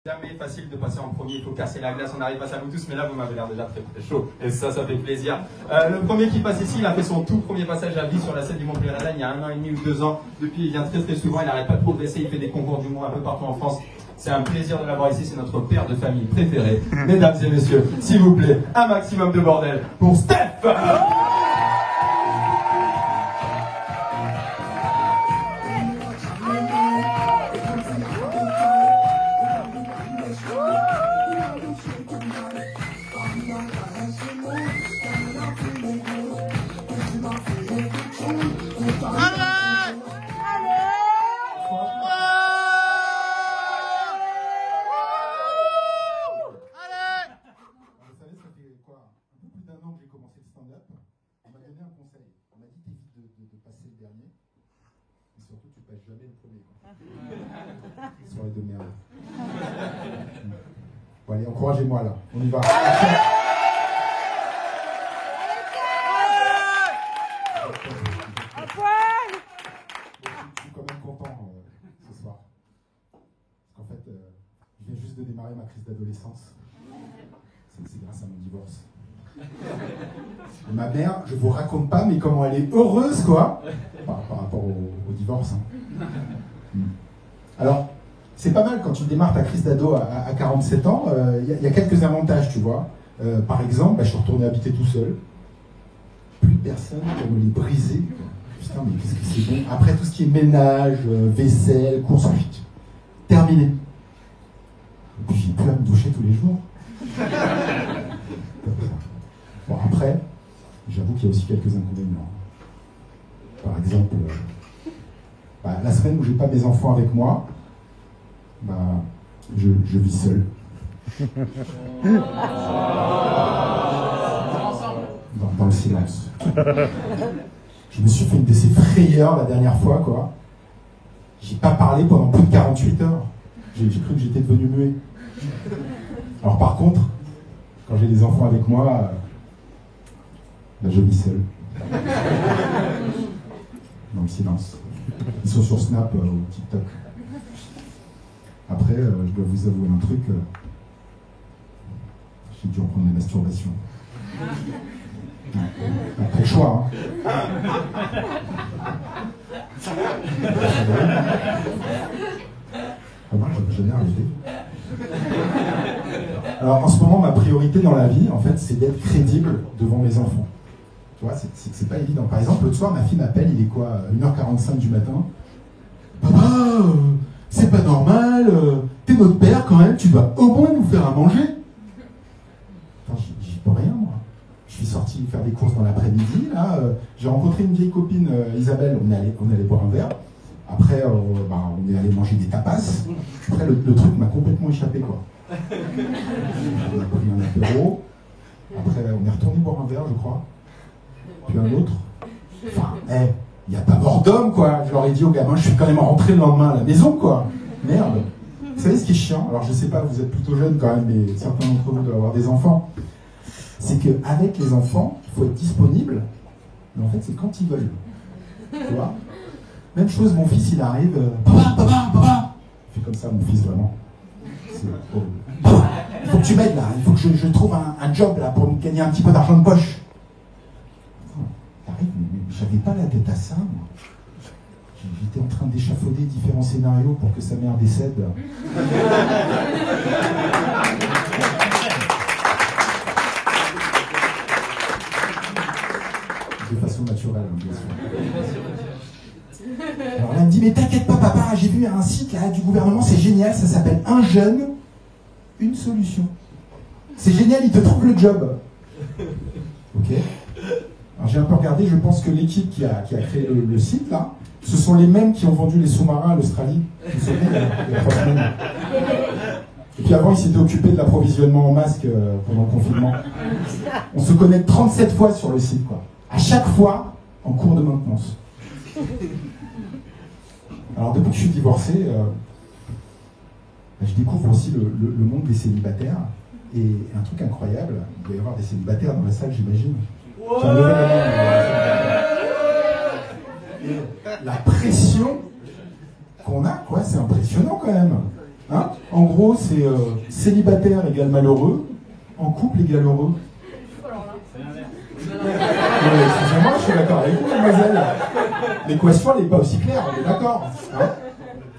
Jamais facile de passer en premier, il faut casser la glace, on arrive face à vous tous, mais là vous m'avez l'air déjà très chaud, et ça fait plaisir. Le premier qui passe ici, il a fait son tout premier passage à vie sur la scène du Montpellier Radar il y a 1 an et demi ou 2 ans. Depuis, il vient très souvent, il n'arrête pas de progresser, il fait des concours d'humour un peu partout en France. C'est un plaisir de l'avoir ici, c'est notre père de famille préféré. Mesdames et messieurs, s'il vous plaît, un maximum de bordel pour Steph. Soirée de merde. Bon, allez, encouragez-moi là, on y va. Je suis quand même content ce soir. Parce qu'en fait, je viens juste de démarrer ma crise d'adolescence. C'est grâce à mon divorce. Ma mère, je vous raconte pas, mais comment elle est heureuse, quoi, par rapport au divorce. Hein. Alors, c'est pas mal quand tu démarres ta crise d'ado à 47 ans, y a quelques avantages, tu vois. Par exemple, je suis retourné habiter tout seul. Plus personne pour me les briser. Putain, mais qu'est-ce que c'est bon. Après tout ce qui est ménage, vaisselle, course, terminé. Et puis j'ai plus à me doucher tous les jours. Bon, après, j'avoue qu'il y a aussi quelques inconvénients. Par exemple, la semaine où j'ai pas mes enfants avec moi, je vis seul. Dans le silence. Je me suis fait une de ces frayeurs la dernière fois, quoi. J'ai pas parlé pendant plus de 48 heures. J'ai cru que j'étais devenu muet. Alors par contre, quand j'ai des enfants avec moi, je vis seul. Dans le silence. Ils sont sur Snap ou TikTok. Après, je dois vous avouer un truc. J'ai dû reprendre la masturbation. Après choix, hein. Moi, je n'ai jamais arrêté. Alors, en ce moment, ma priorité dans la vie, en fait, c'est d'être crédible devant mes enfants. Tu vois, c'est pas évident. Par exemple, l'autre soir, ma fille m'appelle, il est quoi, 1h45 du matin. Papa, c'est pas normal, t'es notre père quand même, tu dois au moins nous faire à manger. Attends, j'y peux rien, moi. Je suis sorti faire des courses dans l'après-midi, là, j'ai rencontré une vieille copine, Isabelle, on est allé boire un verre. Après, on est allé manger des tapas. Après, le truc m'a complètement échappé, quoi. On a pris un apéro. Après, on est retourné boire un verre, je crois. Puis un autre. Enfin, il n'y a pas mort d'homme, quoi. Je leur ai dit aux gamins, je suis quand même rentré le lendemain à la maison, quoi. Merde. Vous savez ce qui est chiant? Alors, je sais pas, vous êtes plutôt jeunes quand même, mais certains d'entre vous doivent avoir des enfants. C'est qu'avec les enfants, il faut être disponible. Mais en fait, c'est quand ils veulent. Tu vois? Même chose, mon fils, il arrive. Papa! Il fait comme ça, mon fils, vraiment. Il faut que tu m'aides, là. Il faut que je trouve un job, là, pour me gagner un petit peu d'argent de poche. T'arrives, mais j'avais pas la tête à ça, moi. J'étais en train d'échafauder différents scénarios pour que sa mère décède. De façon naturelle, bien sûr. Alors là, elle me dit, mais t'inquiète pas, papa, j'ai vu un site là du gouvernement, c'est génial, ça s'appelle Un jeune, une solution. C'est génial, il te trouve le job. Ok. Alors j'ai un peu regardé, je pense que l'équipe qui a créé le site là, ce sont les mêmes qui ont vendu les sous-marins à l'Australie. Vous vous souvenez, il y a 3 semaines. Et puis avant, ils s'étaient occupés de l'approvisionnement en masques pendant le confinement. On se connecte 37 fois sur le site, quoi. À chaque fois, en cours de maintenance. Alors depuis que je suis divorcé, je découvre aussi le monde des célibataires. Et un truc incroyable, il doit y avoir des célibataires dans la salle, j'imagine. La pression qu'on a, quoi, c'est impressionnant quand même. Hein? En gros, c'est célibataire égale malheureux, en couple égale heureux. Excusez-moi, je suis d'accord avec vous, mademoiselle. L'équation, elle n'est pas aussi claire, on est d'accord. Hein,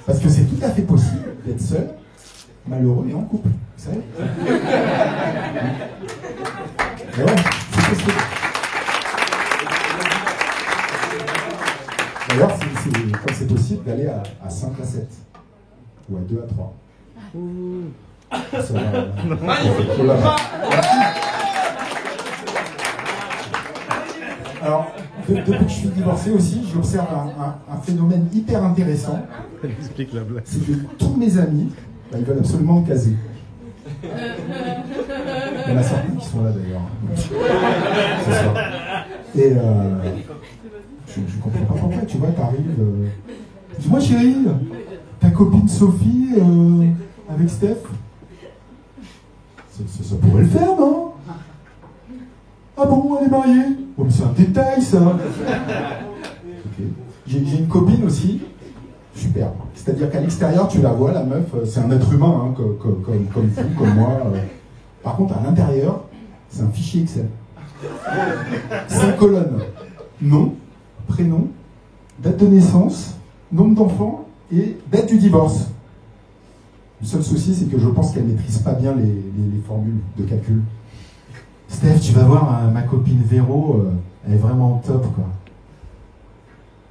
parce que c'est tout à fait possible d'être seul, malheureux et en couple. Vous savez. Mais ouais, c'est possible. D'ailleurs, comme c'est possible d'aller à 5 à 7. Ou à 2 à 3. Ça va, magnifique. Alors, depuis que je suis divorcé aussi, j'observe un phénomène hyper intéressant. Explique la blague. C'est que tous mes amis, ils veulent absolument me caser. Il y en a certains qui sont là d'ailleurs. Ce soir. Et je comprends pas pourquoi, tu vois, t'arrives. Dis-moi chérie, ta copine Sophie avec Steph, ça pourrait le faire, non? Ah bon, elle est mariée? Oh, mais c'est un détail, ça. Okay. J'ai une copine aussi, super. C'est-à-dire qu'à l'extérieur, tu la vois, la meuf, c'est un être humain, hein, comme vous, comme moi. Par contre, à l'intérieur, c'est un fichier Excel. 5 colonnes. Nom, prénom, date de naissance, nombre d'enfants et date du divorce. Le seul souci, c'est que je pense qu'elle ne maîtrise pas bien les formules de calcul. Steph, tu vas voir, ma copine Véro, elle est vraiment top, quoi.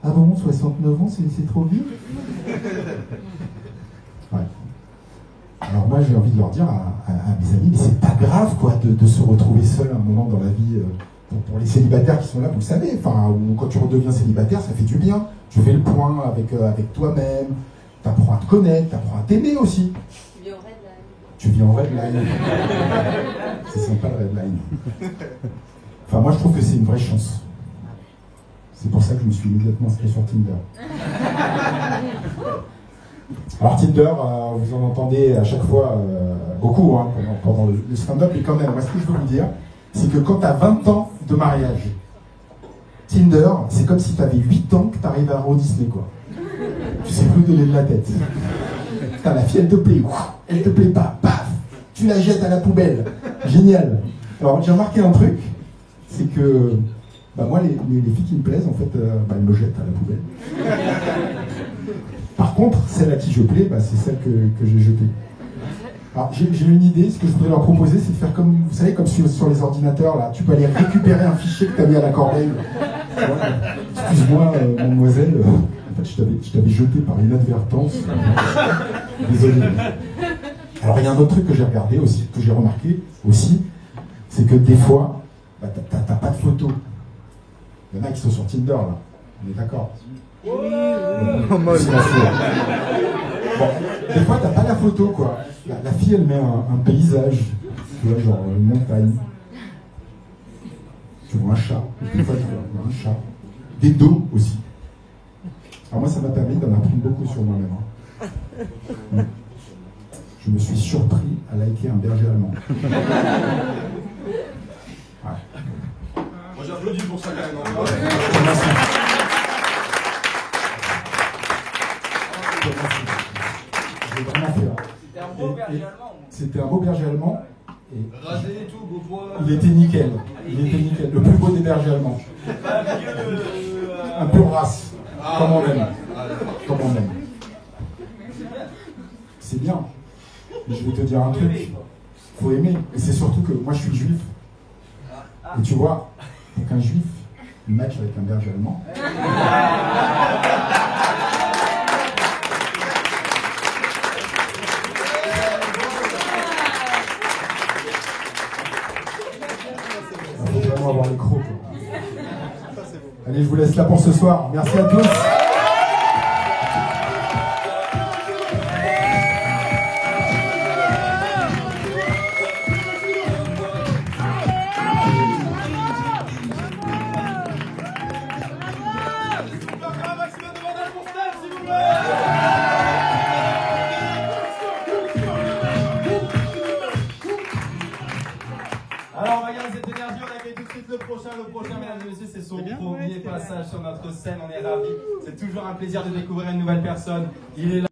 Ah bon, 69 ans, c'est trop vieux? Ouais. Alors moi, j'ai envie de leur dire à mes amis, mais c'est pas grave, quoi, de se retrouver seul un moment dans la vie. Pour les célibataires qui sont là, vous le savez, enfin, ou quand tu redeviens célibataire, ça fait du bien. Tu fais le point avec toi-même, t'apprends à te connaître, t'apprends à t'aimer aussi. Tu vis en redline. C'est sympa le redline. Enfin, moi je trouve que c'est une vraie chance. C'est pour ça que je me suis immédiatement inscrit sur Tinder. Alors Tinder, vous en entendez à chaque fois beaucoup hein, pendant le stand-up, et quand même, moi ce que je veux vous dire, c'est que quand tu as 20 ans de mariage, Tinder, c'est comme si tu avais 8 ans que tu arrives à Euro Disney, quoi. Tu sais plus où donner de la tête. Putain, la fille, elle te plaît pas, paf, tu la jettes à la poubelle. Génial. Alors, j'ai remarqué un truc, c'est que, moi, les filles qui me plaisent, en fait, elles me jettent à la poubelle. Par contre, celle à qui je plais, c'est celle que j'ai jetée. Alors, j'ai une idée, ce que je voudrais leur proposer, c'est de faire comme, vous savez, comme sur les ordinateurs, là, tu peux aller récupérer un fichier que tu as mis à la corbeille. Excuse-moi, mademoiselle, en fait, je t'avais jeté par inadvertance. Désolé. Alors, il y a un autre truc que j'ai regardé aussi, que j'ai remarqué aussi, c'est que des fois, t'as pas de photo. Il y en a qui sont sur Tinder, là. On est d'accord? Bon, des fois, t'as pas la photo, quoi. La fille, elle met un paysage, tu vois, genre une montagne. Tu vois un chat, des fois, tu vois un chat. Des dos aussi. Alors moi, ça m'a permis d'en apprendre beaucoup sur moi-même. Hein. Je me suis surpris à liker un berger allemand. Ouais. Moi, j'applaudis pour ça, quand même. Merci. J'ai vraiment fait. C'était un beau berger allemand. C'était un beau berger allemand. Rasé et tout, beau poids. Il était nickel. Il était nickel. Le plus beau des bergers allemands. Un pur race. Comme on aime. Comme on aime. C'est bien. Mais je vais te dire un truc. Faut aimer. Et c'est surtout que moi je suis juif. Et tu vois, pour qu'un juif match avec un berger allemand. Il faut vraiment avoir les crocs. Allez, je vous laisse là pour ce soir. Merci à tous. Alors, on va garder cette énergie, on accueille tout de suite le prochain, mesdames et messieurs, c'est son premier passage sur notre scène, on est ravis. C'est toujours un plaisir de découvrir une nouvelle personne. Il est là.